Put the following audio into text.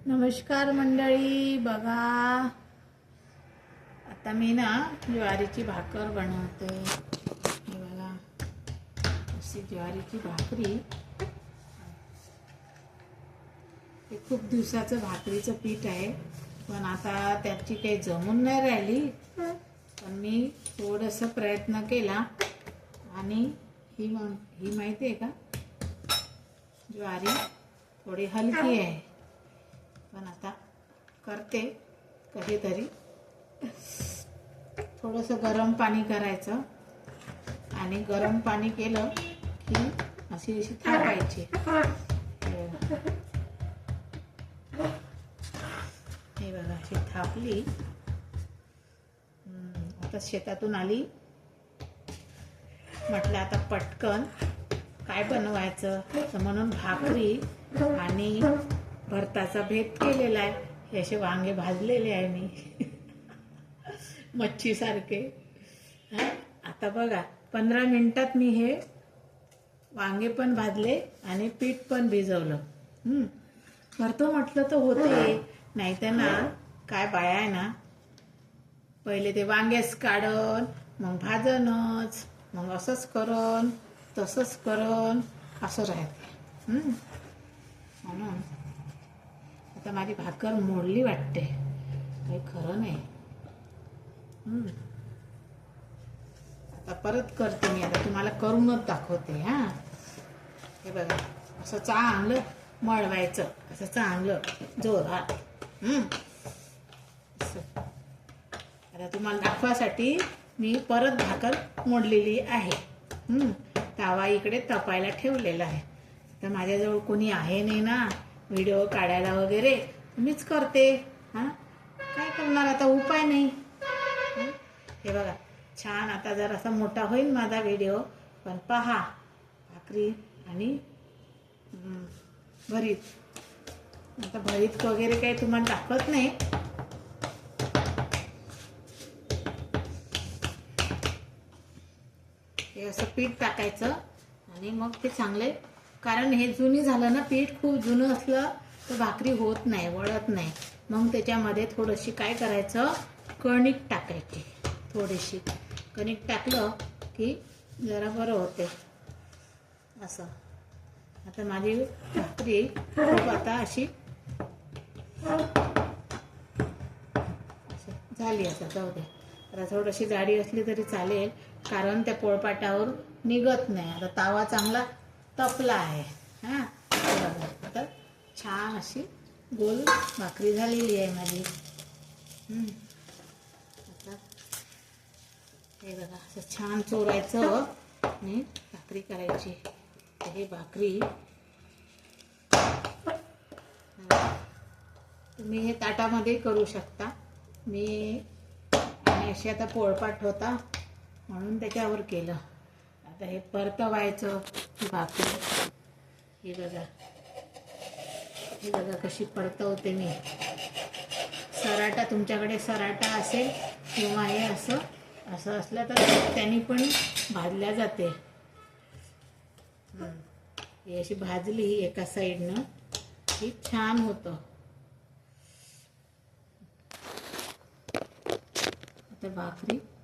नमस्कार मंडळी, बघा आता मी ना ज्वारीची भाकर बनवते. हे बघा, अशी ज्वारीची भाकरी. हे खूप दिवसाचं भाकरीचं पीठ आहे, पण आता त्याची काही जमून नाही राहिली. पण मी थोडंसं प्रयत्न केला आणि ही माहिती आहे का, ज्वारी थोडी हलकी आहे, पण आता करते कधीतरी. थोडंसं गरम पाणी करायचं आणि गरम पाणी केलं की अशी थापायची. हे बघा, अशी थापली. आता शेतातून आली, म्हटलं आता पटकन काय बनवायचं, तर म्हणून भाकरी आणि भरताचा भेद केलेला आहे. हे असे वांगे भाजलेले आहे मी मच्छी सारखे. आता बघा, 15 मिनिटात मी हे वांगे पण भाजले आणि पीठ पण भिजवलं. करतो म्हटलं तर होते, नाही तर ना काय बाया आहे ना, पहिले ते वांगेच काढन, मग भाजनच, मग असंच करन तसंच करन, असं राहते. म्हणून आता माझी भाकर मोडली वाटते, काही खरं नाही. आता परत करते मी. आता तुम्हाला करूनच दाखवते. हे बघा, असं चांगलं मळवायचं, असं चांगलं जोरात. आता तुम्हाला दाखवासाठी मी परत भाकर मोडलेली आहे. तवा इकडे तपायला ठेवलेला आहे. तर माझ्याजवळ कोणी आहे नाही ना व्हिडिओ काढायला वगैरे, मीच करते. काय करणार, आता उपाय नाही. हे बघा, छान आता जरासा मोठा होईल माझा व्हिडिओ, पण पहा, भाकरी आणि भरीत. आता भरीत वगैरे काही तुम्हाला दाखवत नाही. हे असं पीठ टाकायचं आणि मग ते चांगले, कारण हे जुनी झालं ना पीठ, खूप जुनं असलं तर भाकरी होत नाही, वळत नाही. मग त्याच्यामध्ये थोडीशी काय करायचं, कणिक टाकायची. थोडीशी कणिक टाकलं की जरा बरं होते. असं आता माझी भाकरी खूप आता अशी झाली. असं जाऊ दे, आता थोडीशी जाडी असली तरी चालेल, कारण त्या पोळपाटावर निघत नाही. आता तावा चांगला तपला आहे. आता छान अशी गोल भाकरी झालेली आहे माझी. आता हे बघा, असं छान चोरायचं आणि भाकरी करायची. हे भाकरी तुम्ही हे ताटामध्ये करू शकता. मी आणि अशी आता पोळपाट होता म्हणून त्याच्यावर केलं. आता हे परतवायचं भाकरी. हे बघा कशी परतवते मी. सराटा, तुमच्याकडे सराटा असेल किंवा हे असं असलं तर त्यांनी पण भाजल्या जाते. ही अशी भाजली एका साईडनं की छान होतं. आता भाकरी